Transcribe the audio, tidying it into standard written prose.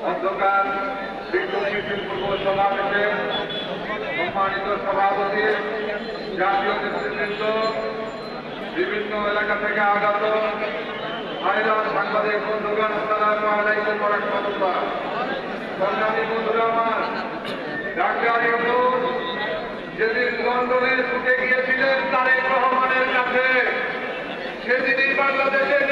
অন্ধকার বিক্ষোভ মিছিল পূর্ব সমাবেশে সম্মানিত সভাপতি, জাতীয় নেতৃবৃন্দ, বিভিন্ন এলাকা থেকে আগত ভাইরা, সাংবাদিক বন্ধুগণ, আসসালামু আলাইকুম ওয়া রাহমাতুল্লাহ। সংগ্রামী বন্ধুরা আমার, ডাক্তার ইউনূস যেদিন লন্ডনে ছুটে গিয়েছিলেন তারেক রহমানের কাছে, সেদিনই বাংলাদেশের